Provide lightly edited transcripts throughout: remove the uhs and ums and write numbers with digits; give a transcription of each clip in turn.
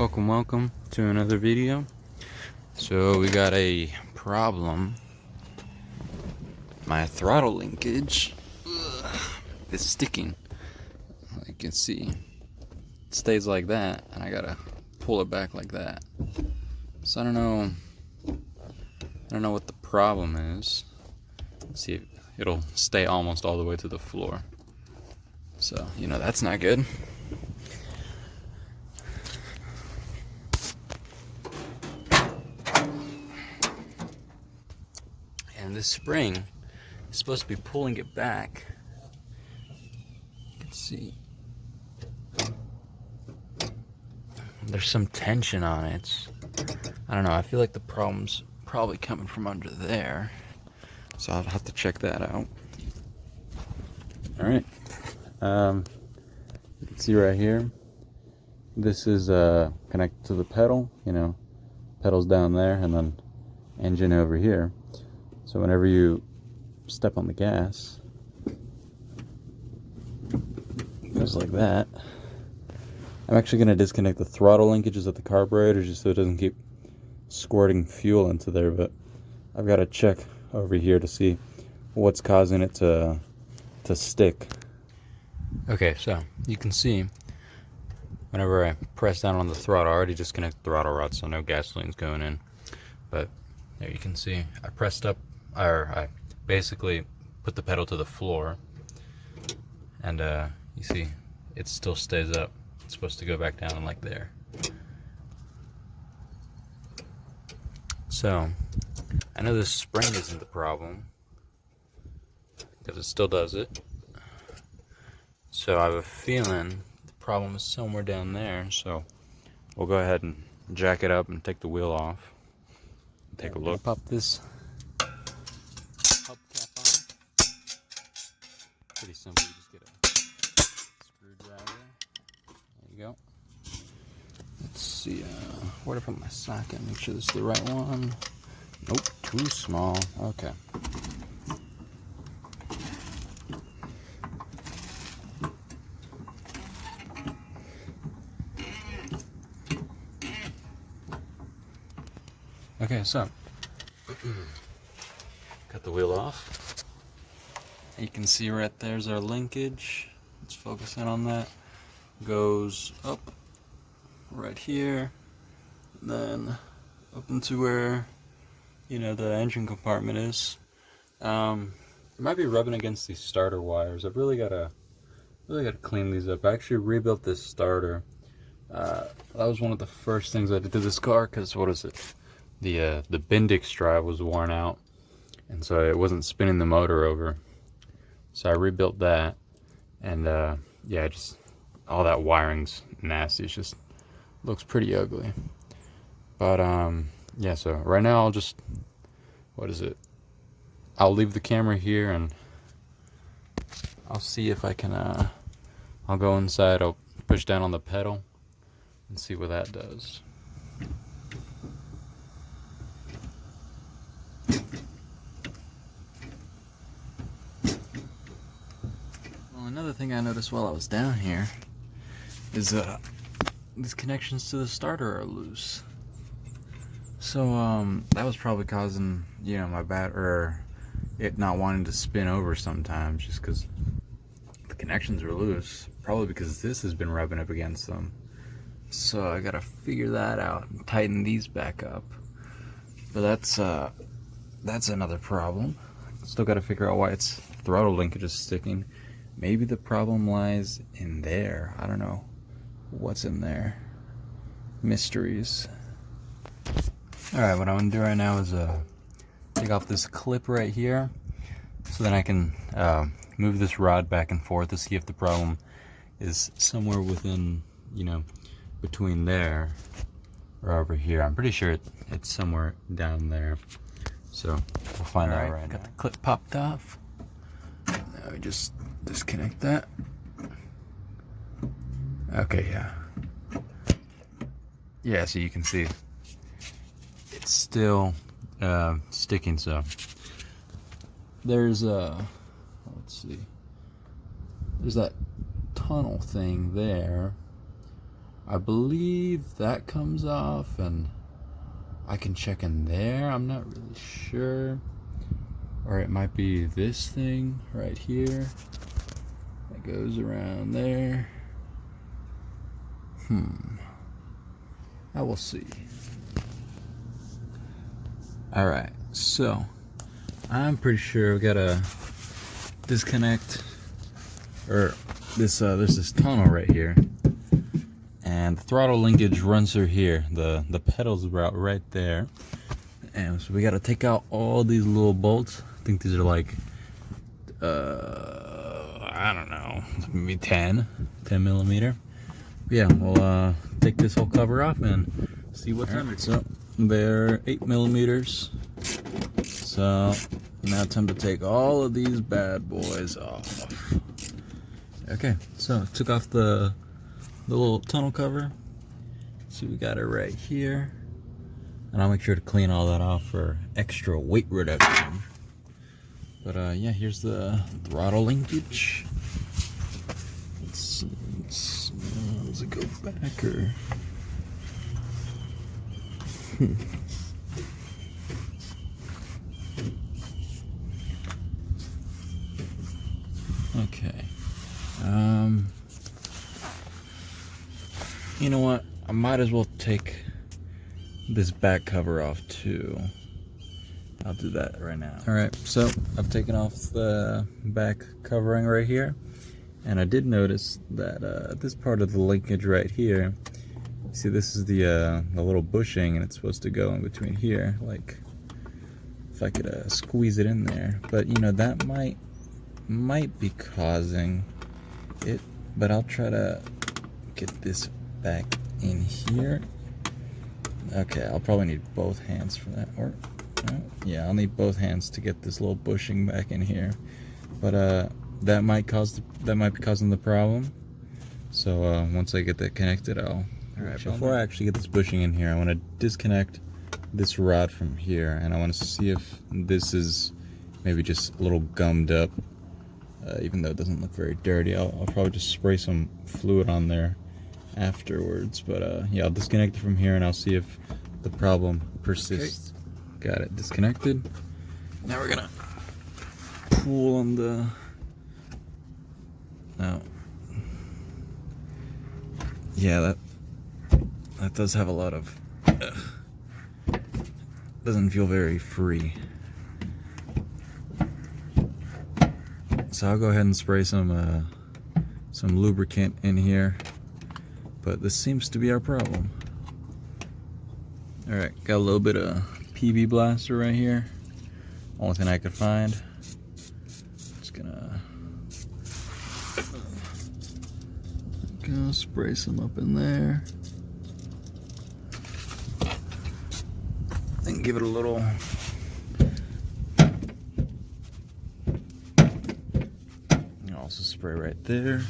Welcome to another video. So we got a problem. My throttle linkage is sticking. Like you can see, it stays like that, and I gotta pull it back like that. So I don't know what the problem is. See, it'll stay almost all the way to the floor. So that's not good. And this spring is supposed to be pulling it back. You can see there's some tension on it. I don't know, I feel like the problem's probably coming from under there. So I'll have to check that out. Alright. You can see right here, this is connected to the pedal, pedal's down there, and then engine over here. So whenever you step on the gas, it goes like that. I'm actually going to disconnect the throttle linkages of the carburetor just so it doesn't keep squirting fuel into there, but I've got to check over here to see what's causing it to stick. Okay, so you can see whenever I press down on the throttle, I already disconnect the throttle rod, so no gasoline's going in. But there you can see I pressed up, or I basically put the pedal to the floor, and you see it still stays up. It's supposed to go back down like there. So I know this spring isn't the problem because it still does it. So I have a feeling the problem is somewhere down there. So we'll go ahead and jack it up and take the wheel off. Take a look. Pop this hubcap on. Pretty simple. You just get a screwdriver. There you go. Let's see. Where to put my socket? Make sure this is the right one. Nope, too small. Okay. Okay, so cut the wheel off. You can see right there's our linkage. Let's focus in on that. Goes up right here, then up into where the engine compartment is. It might be rubbing against these starter wires. I've really gotta clean these up. I actually rebuilt this starter. That was one of the first things I did to this car, because what is it? The Bendix drive was worn out, and so it wasn't spinning the motor over. So I rebuilt that, and yeah, just all that wiring's nasty. It just looks pretty ugly. But yeah, so right now I'll just, I'll leave the camera here, and I'll see if I can I'll go inside, I'll push down on the pedal and see what that does. Well, another thing I noticed while I was down here is these connections to the starter are loose. So that was probably causing my battery, it not wanting to spin over sometimes, just because the connections are loose. Probably because this has been rubbing up against them. So I gotta figure that out and tighten these back up. But that's another problem. Still gotta figure out why its throttle linkage is sticking. Maybe the problem lies in there. I don't know what's in there. Mysteries. Alright, what I'm going to do right now is take off this clip right here, so then I can move this rod back and forth to see if the problem is somewhere within, between there or over here. I'm pretty sure it's somewhere down there. So we'll find out right now. Got the clip popped off. Now we just disconnect that. Okay, yeah. Yeah, so you can see it's still sticking. So there's let's see, there's that tunnel thing there. I believe that comes off, and I can check in there. I'm not really sure. Or it might be this thing right here that goes around there. I will see. Alright, so I'm pretty sure we gotta disconnect, or this there's this tunnel right here, and the throttle linkage runs through here. The pedals are right there, and so we gotta take out all these little bolts. I think these are like I don't know, maybe 10 millimeter. Yeah, we'll take this whole cover off and see what's under it. So they're 8 millimeters. So now time to take all of these bad boys off. Okay, so took off the little tunnel cover. So we got it right here, and I'll make sure to clean all that off for extra weight reduction. But yeah, here's the throttle linkage. Let's see, does it go back or? Okay. You know what? I might as well take this back cover off too. I'll do that right now. Alright, so I've taken off the back covering right here, and I did notice that this part of the linkage right here, see, this is the little bushing, and it's supposed to go in between here, like if I could squeeze it in there. But you know, that might be causing it, but I'll try to get this back in here. Okay, I'll probably need both hands for that, or yeah, I'll need both hands to get this little bushing back in here. But that might be causing the problem. So once I get that connected, All right, before I actually get this bushing in here, I want to disconnect this rod from here, and I want to see if this is maybe just a little gummed up. Even though it doesn't look very dirty, I'll probably just spray some fluid on there afterwards. But yeah, I'll disconnect it from here, and I'll see if the problem persists. Okay. Got it disconnected. Now we're gonna pull on the. Now, yeah, that does have a lot of. Doesn't feel very free. So I'll go ahead and spray some lubricant in here, but this seems to be our problem. All right, got a little bit of PB blaster right here. Only thing I could find. Just gonna spray some up in there and give it a little. Also spray right there.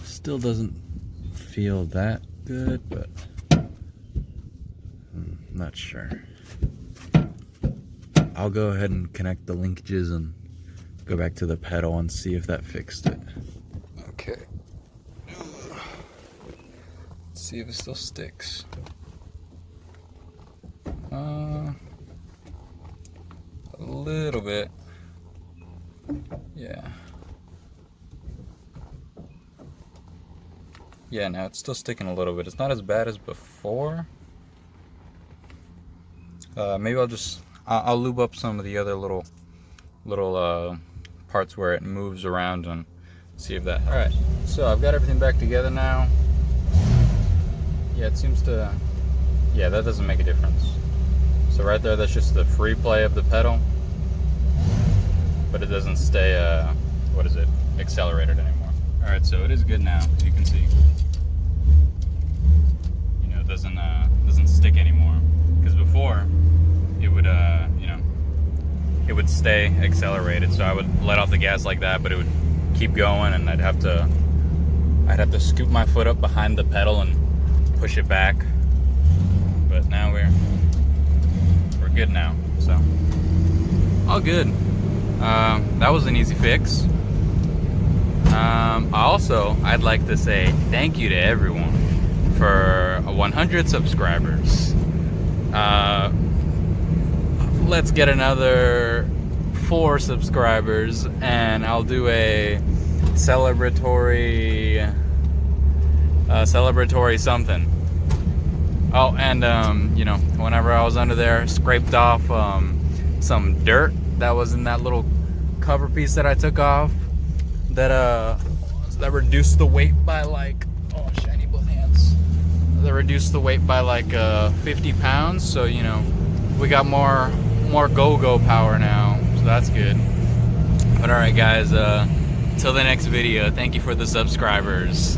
Still doesn't feel that good, but not sure. I'll go ahead and connect the linkages and go back to the pedal and see if that fixed it. Okay. Let's see if it still sticks. A little bit. Yeah. Yeah, now it's still sticking a little bit. It's not as bad as before. Maybe I'll lube up some of the other little parts where it moves around and see if that. Alright, so I've got everything back together now. Yeah, it seems to, yeah, that doesn't make a difference. So right there, that's just the free play of the pedal, but it doesn't stay accelerated anymore. Alright, so it is good now, as you can see. You know, it doesn't stick anymore, because before it would it would stay accelerated. So I would let off the gas like that, but it would keep going, and I'd have to I'd have to scoop my foot up behind the pedal and push it back. But now we're good now, so all good. That was an easy fix. Also, I'd like to say thank you to everyone for 100 subscribers. Let's get another 4 subscribers and I'll do a celebratory something. Oh, and you know, whenever I was under there, scraped off some dirt that was in that little cover piece that I took off, that reduced the weight by like, oh, shiny both hands. That reduced the weight by like 50 pounds. So, you know, we got more go-go power now, so that's good. But all right, guys, till the next video, thank you for the subscribers.